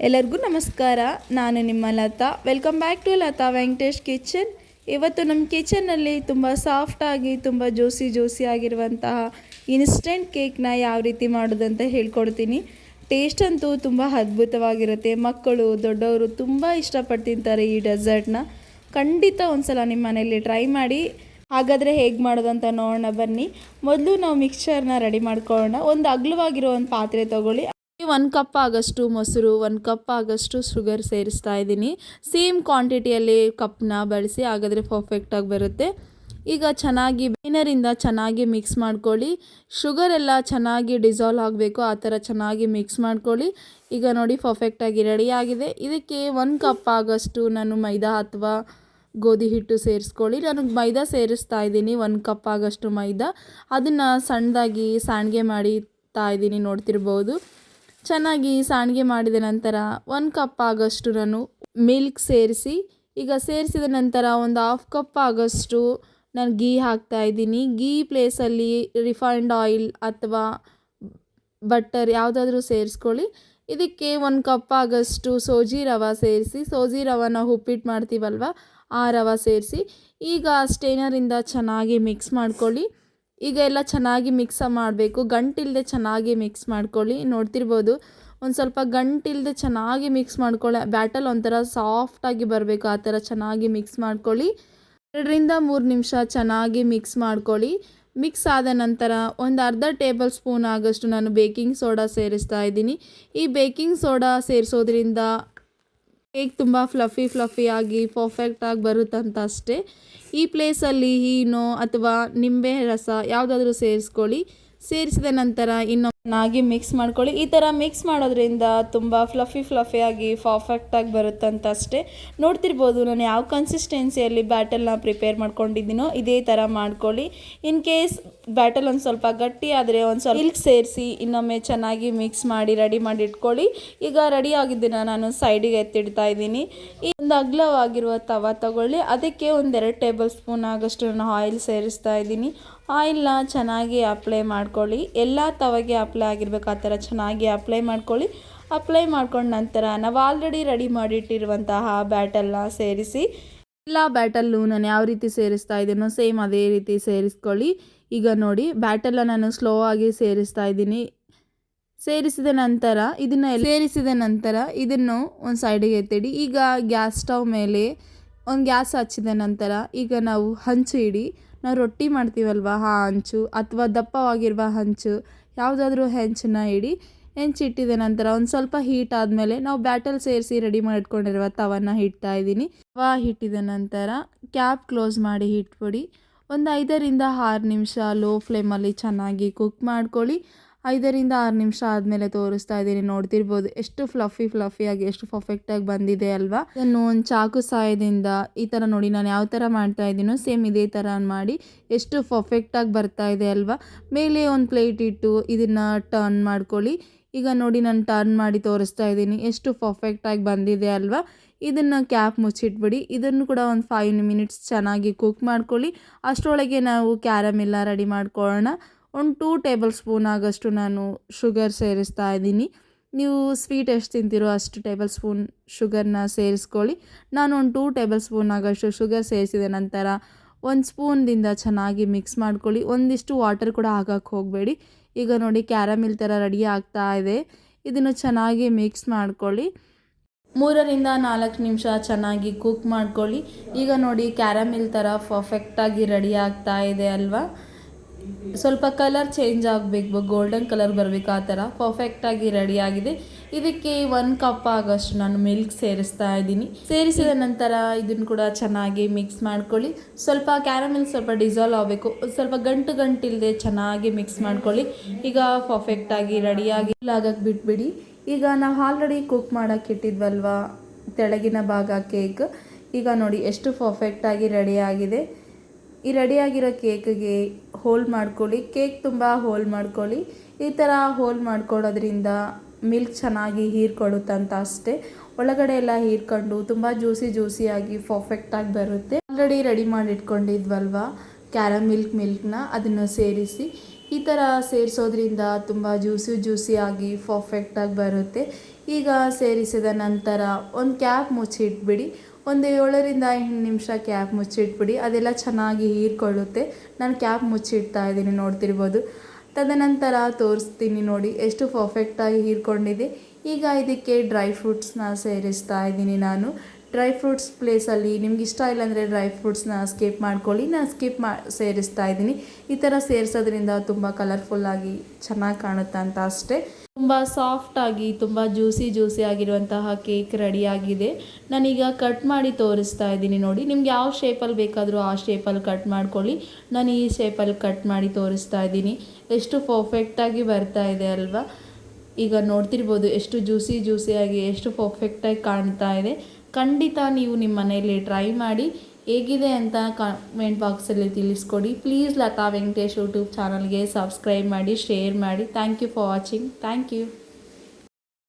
ಎಲ್ಲರಿಗೂ ನಮಸ್ಕಾರ. ನಾನು ನಿಮ್ಮ Latha. Welcome back to Latha Venkatesh kitchen. ಇವತ್ತು ನಮ್ಮ ಕಿಚನ್ನಲ್ಲಿ ತುಂಬ ಸಾಫ್ಟಾಗಿ ತುಂಬ ಜ್ಯೂಸಿ ಆಗಿರುವಂತಹ ಇನ್ಸ್ಟೆಂಟ್ ಕೇಕ್ನ ಯಾವ ರೀತಿ ಮಾಡೋದಂತ ಹೇಳ್ಕೊಡ್ತೀನಿ. ಟೇಸ್ಟ್ ಅಂತೂ ತುಂಬ ಅದ್ಭುತವಾಗಿರುತ್ತೆ. ಮಕ್ಕಳು ದೊಡ್ಡವರು ತುಂಬ ಇಷ್ಟಪಟ್ಟು ತಿಂತಾರೆ ಈ ಡೆಸರ್ಟ್ನ. ಖಂಡಿತ ಒಂದ್ಸಲ ನಿಮ್ಮ ಮನೆಯಲ್ಲಿ ಟ್ರೈ ಮಾಡಿ. ಹಾಗಾದರೆ ಹೇಗೆ ಮಾಡೋದಂತ ನೋಡೋಣ ಬನ್ನಿ. ಮೊದಲು ನಾವು ಮಿಕ್ಸ್ಚರ್ನ ರೆಡಿ ಮಾಡ್ಕೊಳ್ಳೋಣ. ಒಂದು ಅಗಲವಾಗಿರೋ ಒಂದು ಪಾತ್ರೆ ತೊಗೊಳ್ಳಿ. 1 ಕಪ್ ಆಗಷ್ಟು ಮೊಸರು, 1 ಕಪ್ ಆಗಷ್ಟು ಶುಗರ್ ಸೇರಿಸ್ತಾ ಇದ್ದೀನಿ. ಸೇಮ್ ಕ್ವಾಂಟಿಟಿಯಲ್ಲಿ ಕಪ್ನ ಬಳಸಿ, ಹಾಗಾದರೆ ಪರ್ಫೆಕ್ಟಾಗಿ ಬರುತ್ತೆ. ಈಗ ಚೆನ್ನಾಗಿ ಬ್ಲೆಂಡರಿಂದ ಚೆನ್ನಾಗಿ ಮಿಕ್ಸ್ ಮಾಡ್ಕೊಳ್ಳಿ. ಶುಗರ್ ಎಲ್ಲ ಚೆನ್ನಾಗಿ ಡಿಸಾಲ್ವ್ ಆಗಬೇಕು, ಆ ಥರ ಚೆನ್ನಾಗಿ ಮಿಕ್ಸ್ ಮಾಡ್ಕೊಳ್ಳಿ. ಈಗ ನೋಡಿ ಪರ್ಫೆಕ್ಟಾಗಿ ರೆಡಿಯಾಗಿದೆ. ಇದಕ್ಕೆ 1 ಕಪ್ ಆಗಷ್ಟು ನಾನು ಮೈದಾ ಅಥವಾ ಗೋಧಿ ಹಿಟ್ಟು ಸೇರಿಸ್ಕೊಳ್ಳಿ. ನಾನು ಮೈದಾ ಸೇರಿಸ್ತಾ ಇದ್ದೀನಿ. 1 ಕಪ್ ಆಗಷ್ಟು ಮೈದಾ, ಅದನ್ನು ಸಣ್ಣದಾಗಿ ಸಾಣಿಗೆ ಮಾಡಿತಾ ಇದ್ದೀನಿ, ನೋಡ್ತಿರ್ಬೋದು. ಚೆನ್ನಾಗಿ ಸಾಣಿಗೆ ಮಾಡಿದ ನಂತರ 1 ಕಪ್ ಆಗಷ್ಟು ನಾನು ಮಿಲ್ಕ್ ಸೇರಿಸಿ, ಈಗ ಸೇರಿಸಿದ ನಂತರ ಒಂದು 1/2 ಕಪ್ ಆಗಷ್ಟು ನಾನು ಗೀ ಹಾಕ್ತಾ ಇದ್ದೀನಿ. ಗೀ ಪ್ಲೇಸಲ್ಲಿ ರಿಫೈನ್ಡ್ ಆಯಿಲ್ ಅಥವಾ ಬಟರ್ ಯಾವುದಾದ್ರೂ ಸೇರಿಸ್ಕೊಳ್ಳಿ. ಇದಕ್ಕೆ 1 ಕಪ್ ಆಗಷ್ಟು ಸೋಜಿ ರವೆ ಸೇರಿಸಿ, ಸೋಜಿ ರವೆ ನಾವು ಉಪ್ಪಿಟ್ಟು ಮಾಡ್ತೀವಲ್ವ, ಆ ರವೆ ಸೇರಿಸಿ ಈಗ ಸ್ಟೇನರಿಂದ ಚೆನ್ನಾಗಿ ಮಿಕ್ಸ್ ಮಾಡ್ಕೊಳ್ಳಿ. ಈಗ ಎಲ್ಲ ಚೆನ್ನಾಗಿ ಮಿಕ್ಸ್ ಮಾಡಬೇಕು, ಗಂಟಿಲ್ಲದೆ ಚೆನ್ನಾಗಿ ಮಿಕ್ಸ್ ಮಾಡ್ಕೊಳ್ಳಿ. ನೋಡ್ತಿರ್ಬೋದು, ಒಂದು ಸ್ವಲ್ಪ ಗಂಟಿಲ್ಲದೆ ಚೆನ್ನಾಗಿ ಮಿಕ್ಸ್ ಮಾಡ್ಕೊಳ್ಳಿ. ಬ್ಯಾಟಲ್ ಒಂಥರ ಸಾಫ್ಟಾಗಿ ಬರಬೇಕು, ಆ ಥರ ಚೆನ್ನಾಗಿ ಮಿಕ್ಸ್ ಮಾಡ್ಕೊಳ್ಳಿ. 2ರಿಂದ 3 ನಿಮಿಷ ಚೆನ್ನಾಗಿ ಮಿಕ್ಸ್ ಮಾಡ್ಕೊಳ್ಳಿ. ಮಿಕ್ಸ್ ಆದ ನಂತರ ಒಂದು ಅರ್ಧ ಟೇಬಲ್ ಸ್ಪೂನ್ ಆಗಷ್ಟು ನಾನು ಬೇಕಿಂಗ್ ಸೋಡಾ ಸೇರಿಸ್ತಾ ಇದ್ದೀನಿ. ಈ ಬೇಕಿಂಗ್ ಸೋಡಾ ಸೇರಿಸೋದ್ರಿಂದ ಕೇಕ್ ತುಂಬ ಫ್ಲಫಿಯಾಗಿ ಪರ್ಫೆಕ್ಟಾಗಿ ಬರುತ್ತಂತ ಅಷ್ಟೇ. ಈ ಪ್ಲೇಸಲ್ಲಿ ಈನೋ ಅಥವಾ ನಿಂಬೆ ರಸ ಯಾವುದಾದ್ರೂ ಸೇರಿಸ್ಕೊಳ್ಳಿ. ಸೇರಿಸಿದ ನಂತರ ಇನ್ನೂ ಚೆನ್ನಾಗಿ ಮಿಕ್ಸ್ ಮಾಡ್ಕೊಳ್ಳಿ. ಈ ಥರ ಮಿಕ್ಸ್ ಮಾಡೋದ್ರಿಂದ ತುಂಬ ಫ್ಲಫಿಯಾಗಿ ಪರ್ಫೆಕ್ಟಾಗಿ ಬರುತ್ತಂತ ಅಷ್ಟೇ. ನೋಡ್ತಿರ್ಬೋದು ನಾನು ಯಾವ ಕನ್ಸಿಸ್ಟೆನ್ಸಿಯಲ್ಲಿ ಬ್ಯಾಟಲ್ನ ಪ್ರಿಪೇರ್ ಮಾಡ್ಕೊಂಡಿದ್ದೀನೋ ಇದೇ ಥರ ಮಾಡ್ಕೊಳ್ಳಿ. ಇನ್ ಕೇಸ್ ಬ್ಯಾಟಲ್ ಒಂದು ಸ್ವಲ್ಪ ಗಟ್ಟಿ ಆದರೆ ಒಂದು ಸ್ವಲ್ಪ ಮಿಲ್ಕ್ ಸೇರಿಸಿ ಇನ್ನೊಮ್ಮೆ ಚೆನ್ನಾಗಿ ಮಿಕ್ಸ್ ಮಾಡಿ ರೆಡಿ ಮಾಡಿ ಇಟ್ಕೊಳ್ಳಿ. ಈಗ ರೆಡಿ ಆಗಿದ್ದನ್ನು ನಾನು ಸೈಡಿಗೆ ಎತ್ತಿಡ್ತಾ ಇದ್ದೀನಿ. ಈ ಒಂದು ಅಗಲವಾಗಿರುವ ತವ ತಗೊಳ್ಳಿ. ಅದಕ್ಕೆ 1-2 ಟೇಬಲ್ ಸ್ಪೂನ್ ಆಗಷ್ಟು ನಾನು ಆಯಿಲ್ ಸೇರಿಸ್ತಾ ಇದ್ದೀನಿ. ಆಯಿಲ್ನ ಚೆನ್ನಾಗಿ ಅಪ್ಲೈ ಮಾಡ್ಕೊಳ್ಳಿ. ಎಲ್ಲ ತವಗೆ ಅಪ್ಲೈ ಆಗಿರ್ಬೇಕು, ಆ ಥರ ಚೆನ್ನಾಗಿ ಅಪ್ಲೈ ಮಾಡ್ಕೊಳ್ಳಿ. ಅಪ್ಲೈ ಮಾಡ್ಕೊಂಡ ನಂತರ ನಾವು ಆಲ್ರೆಡಿ ರೆಡಿ ಮಾಡಿಟ್ಟಿರುವಂತಹ ಬ್ಯಾಟಲ್ನ ಸೇರಿಸಿ, ಎಲ್ಲ ಬ್ಯಾಟಲ್ಲು ನಾನು ಯಾವ ರೀತಿ ಸೇರಿಸ್ತಾ ಇದ್ದೀನೋ ಸೇಮ್ ಅದೇ ರೀತಿ ಸೇರಿಸ್ಕೊಳ್ಳಿ. ಈಗ ನೋಡಿ ಬ್ಯಾಟಲ್ನ ನಾನು ಸ್ಲೋ ಆಗಿ ಸೇರಿಸ್ತಾ ಇದ್ದೀನಿ. ಸೇರಿಸಿದ ನಂತರ ಇದನ್ನು ಒಂದು ಸೈಡಿಗೆ ಎತ್ತಿಡಿ. ಈಗ ಗ್ಯಾಸ್ ಸ್ಟವ್ ಮೇಲೆ ಒಂದು ಗ್ಯಾಸ್ ಹಚ್ಚಿದ ನಂತರ ಈಗ ನಾವು ಹಂಚು ಇಡಿ. ನಾವು ರೊಟ್ಟಿ ಮಾಡ್ತೀವಲ್ವ, ಆ ಹಂಚು ಅಥವಾ ದಪ್ಪವಾಗಿರುವ ಹಂಚು ಯಾವುದಾದ್ರೂ ಹೆಂಚನ್ನ ಇಡಿ. ಹೆಂಚಿಟ್ಟಿದ ನಂತರ ಒಂದು ಸ್ವಲ್ಪ ಹೀಟ್ ಆದಮೇಲೆ ನಾವು ಬ್ಯಾಟಲ್ ಸೇರಿಸಿ ರೆಡಿ ಮಾಡಿಟ್ಕೊಂಡಿರುವ ತವನ ಇಡ್ತಾ ಇದ್ದೀನಿ. ತವ ಇಟ್ಟಿದ ನಂತರ ಕ್ಯಾಪ್ ಕ್ಲೋಸ್ ಮಾಡಿ ಇಟ್ಬಿಡಿ. ಒಂದು 5ರಿಂದ 6 ನಿಮಿಷ ಲೋ ಫ್ಲೇಮಲ್ಲಿ ಚೆನ್ನಾಗಿ ಕುಕ್ ಮಾಡ್ಕೊಳ್ಳಿ. 5ರಿಂದ 6 ನಿಮಿಷ ಆದಮೇಲೆ ತೋರಿಸ್ತಾ ಇದ್ದೀನಿ. ನೋಡ್ತಿರ್ಬೋದು ಎಷ್ಟು ಫ್ಲಫಿಯಾಗಿ ಎಷ್ಟು ಪರ್ಫೆಕ್ಟಾಗಿ ಬಂದಿದೆ ಅಲ್ವಾ. ಇದನ್ನು ಒಂದು ಚಾಕು ಸಹಾಯದಿಂದ ಈ ಥರ ನೋಡಿ ನಾನು ಯಾವ ಥರ ಮಾಡ್ತಾ ಇದ್ದೀನೋ ಸೇಮ್ ಇದೇ ಥರ ಮಾಡಿ ಎಷ್ಟು ಪರ್ಫೆಕ್ಟಾಗಿ ಬರ್ತಾ ಇದೆ ಅಲ್ವಾ. ಮೇಲೆ ಒಂದು ಪ್ಲೇಟ್ ಇಟ್ಟು ಇದನ್ನು ಟರ್ನ್ ಮಾಡ್ಕೊಳ್ಳಿ. ಈಗ ನೋಡಿ ನಾನು ಟರ್ನ್ ಮಾಡಿ ತೋರಿಸ್ತಾ ಇದ್ದೀನಿ ಎಷ್ಟು ಪರ್ಫೆಕ್ಟಾಗಿ ಬಂದಿದೆ ಅಲ್ವಾ. ಇದನ್ನು ಕ್ಯಾಪ್ ಮುಚ್ಚಿಟ್ಬಿಡಿ. ಇದನ್ನು ಕೂಡ ಒಂದು 5 ಮಿನಿಟ್ಸ್ ಚೆನ್ನಾಗಿ ಕುಕ್ ಮಾಡ್ಕೊಳ್ಳಿ. ಅಷ್ಟರೊಳಗೆ ನಾವು ಕ್ಯಾರಮೆಲ್ಲ ರೆಡಿ ಮಾಡ್ಕೊಳ್ಳೋಣ. ಒಂದು 2 ಟೇಬಲ್ ಸ್ಪೂನ್ ಆಗಷ್ಟು ನಾನು ಶುಗರ್ ಸೇರಿಸ್ತಾ ಇದ್ದೀನಿ. ನೀವು ಸ್ವೀಟ್ ಎಷ್ಟು ತಿಂತೀರೋ ಅಷ್ಟು ಟೇಬಲ್ ಸ್ಪೂನ್ ಶುಗರ್ನ ಸೇರಿಸ್ಕೊಳ್ಳಿ. ನಾನು ಒಂದು 2 ಟೇಬಲ್ ಸ್ಪೂನ್ ಆಗಷ್ಟು ಶುಗರ್ ಸೇರಿಸಿದ ನಂತರ 1 ಸ್ಪೂನ್ದಿಂದ ಚೆನ್ನಾಗಿ ಮಿಕ್ಸ್ ಮಾಡ್ಕೊಳ್ಳಿ. ಒಂದಿಷ್ಟು ವಾಟರ್ ಕೂಡ ಹಾಕಕ್ಕೆ ಹೋಗಬೇಡಿ. ಈಗ ನೋಡಿ ಕ್ಯಾರಮಿಲ್ ಥರ ರೆಡಿ ಆಗ್ತಾ ಇದೆ. ಇದನ್ನು ಚೆನ್ನಾಗಿ ಮಿಕ್ಸ್ ಮಾಡ್ಕೊಳ್ಳಿ. 3ರಿಂದ 4 ನಿಮಿಷ ಚೆನ್ನಾಗಿ ಕುಕ್ ಮಾಡ್ಕೊಳ್ಳಿ. ಈಗ ನೋಡಿ ಕ್ಯಾರಮಿಲ್ ಥರ ಪರ್ಫೆಕ್ಟಾಗಿ ರೆಡಿ ಆಗ್ತಾ ಇದೆ ಅಲ್ವಾ. ಸ್ವಲ್ಪ ಕಲರ್ ಚೇಂಜ್ ಆಗಬೇಕು, ಗೋಲ್ಡನ್ ಕಲರ್ ಬರಬೇಕು, ಆ ಥರ ಪರ್ಫೆಕ್ಟಾಗಿ ರೆಡಿಯಾಗಿದೆ. ಇದಕ್ಕೆ 1 ಕಪ್ ಆಗಷ್ಟು ನಾನು ಮಿಲ್ಕ್ ಸೇರಿಸ್ತಾ ಇದ್ದೀನಿ. ಸೇರಿಸಿದ ನಂತರ ಇದನ್ನು ಕೂಡ ಚೆನ್ನಾಗಿ ಮಿಕ್ಸ್ ಮಾಡ್ಕೊಳ್ಳಿ. ಸ್ವಲ್ಪ ಕ್ಯಾರಮೆಲ್ ಸ್ವಲ್ಪ ಡಿಸಾಲ್ವ್ ಆಗಬೇಕು, ಸ್ವಲ್ಪ ಗಂಟಿಲ್ಲದೆ ಚೆನ್ನಾಗಿ ಮಿಕ್ಸ್ ಮಾಡ್ಕೊಳ್ಳಿ. ಈಗ ಪರ್ಫೆಕ್ಟಾಗಿ ರೆಡಿಯಾಗಿ ಆಗಕ್ಕೆ ಬಿಟ್ಬಿಡಿ. ಈಗ ನಾವು ಆಲ್ರೆಡಿ ಕುಕ್ ಮಾಡೋಕ್ಕೆ ಇಟ್ಟಿದ್ವಲ್ವ ತೆಳಗಿನ ಭಾಗ ಕೇಕ್, ಈಗ ನೋಡಿ ಎಷ್ಟು ಪರ್ಫೆಕ್ಟಾಗಿ ರೆಡಿಯಾಗಿದೆ. ಈ ರೆಡಿಯಾಗಿರೋ ಕೇಕಿಗೆ ಹೋಲ್ ಮಾಡ್ಕೊಳ್ಳಿ. ಕೇಕ್ ತುಂಬ ಹೋಲ್ ಮಾಡ್ಕೊಳ್ಳಿ. ಈ ಥರ ಹೋಲ್ ಮಾಡ್ಕೊಳ್ಳೋದ್ರಿಂದ ಮಿಲ್ಕ್ ಚೆನ್ನಾಗಿ ಹೀರ್ಕೊಳ್ಳುತ್ತಂತ ಅಷ್ಟೇ. ಒಳಗಡೆ ಎಲ್ಲ ಹೀರ್ಕೊಂಡು ತುಂಬ ಜ್ಯೂಸಿಯಾಗಿ ಪರ್ಫೆಕ್ಟಾಗಿ ಬರುತ್ತೆ. ಆಲ್ರೆಡಿ ರೆಡಿ ಮಾಡಿ ಇಟ್ಕೊಂಡಿದ್ವಲ್ವ ಮಿಲ್ಕ್ನ ಅದನ್ನು ಸೇರಿಸಿ ಈ ಥರ ಸೇರಿಸೋದ್ರಿಂದ ತುಂಬ ಜ್ಯೂಸಿಯಾಗಿ ಪರ್ಫೆಕ್ಟಾಗಿ ಬರುತ್ತೆ. ಈಗ ಸೇರಿಸಿದ ನಂತರ ಒಂದು ಕ್ಯಾಪ್ ಮುಚ್ಚಿಟ್ಬಿಡಿ. ಒಂದು 7ರಿಂದ 8 ನಿಮಿಷ ಕ್ಯಾಪ್ ಮುಚ್ಚಿಟ್ಬಿಡಿ. ಅದೆಲ್ಲ ಚೆನ್ನಾಗಿ ಹೀರ್ಕೊಳ್ಳುತ್ತೆ. ನಾನು ಕ್ಯಾಪ್ ಮುಚ್ಚಿಡ್ತಾ ಇದ್ದೀನಿ, ನೋಡ್ತಿರ್ಬೋದು. ತದನಂತರ ತೋರಿಸ್ತೀನಿ ನೋಡಿ ಎಷ್ಟು ಪರ್ಫೆಕ್ಟಾಗಿ ಹೀರ್ಕೊಂಡಿದೆ. ಈಗ ಇದಕ್ಕೆ ಡ್ರೈ ಫ್ರೂಟ್ಸ್ನ ಸೇರಿಸ್ತಾ ಇದ್ದೀನಿ ನಾನು. ಡ್ರೈ ಫ್ರೂಟ್ಸ್ ಪ್ಲೇಸಲ್ಲಿ ನಿಮ್ಗೆ ಇಷ್ಟ ಇಲ್ಲಾಂದರೆ ಡ್ರೈ ಫ್ರೂಟ್ಸ್ನ ಸ್ಕಿಪ್ ಮಾಡ್ಕೊಳ್ಳಿ. ನಾನು ಸೇರಿಸ್ತಾ ಇದ್ದೀನಿ. ಈ ಥರ ಸೇರಿಸೋದ್ರಿಂದ ತುಂಬ ಕಲರ್ಫುಲ್ಲಾಗಿ ಚೆನ್ನಾಗಿ ಕಾಣುತ್ತೆ ಅಂತ ಅಷ್ಟೇ. ತುಂಬ ಸಾಫ್ಟಾಗಿ ತುಂಬ ಜ್ಯೂಸಿ ಆಗಿರುವಂತಹ ಕೇಕ್ ರೆಡಿಯಾಗಿದೆ. ನಾನೀಗ ಕಟ್ ಮಾಡಿ ತೋರಿಸ್ತಾ ಇದ್ದೀನಿ ನೋಡಿ. ನಿಮ್ಗೆ ಯಾವ ಶೇಪಲ್ಲಿ ಬೇಕಾದರೂ ಆ ಶೇಪಲ್ಲಿ ಕಟ್ ಮಾಡ್ಕೊಳ್ಳಿ. ನಾನು ಈ ಶೇಪಲ್ಲಿ ಕಟ್ ಮಾಡಿ ತೋರಿಸ್ತಾ ಇದ್ದೀನಿ. ಎಷ್ಟು ಪರ್ಫೆಕ್ಟಾಗಿ ಬರ್ತಾ ಇದೆ ಅಲ್ವಾ. ಈಗ ನೋಡ್ತಿರ್ಬೋದು ಎಷ್ಟು ಜ್ಯೂಸಿಯಾಗಿ ಎಷ್ಟು ಪರ್ಫೆಕ್ಟಾಗಿ ಕಾಣ್ತಾ ಇದೆ. ಖಂಡಿತ ನೀವು ನಿಮ್ಮ ಮನೆಯಲ್ಲಿ ಟ್ರೈ ಮಾಡಿ. ಹೇಗಿದೆ ಅಂತ ಕಾಮೆಂಟ್ ಬಾಕ್ಸಲ್ಲಿ ತಿಳಿಸ್ಕೊಡಿ. ಪ್ಲೀಸ್ ಲತಾ ವೆಂಕಟೇಶ್ ಯೂಟ್ಯೂಬ್ ಚಾನಲ್ಗೆ ಸಬ್ಸ್ಕ್ರೈಬ್ ಮಾಡಿ, ಶೇರ್ ಮಾಡಿ. Thank you for watching. Thank you.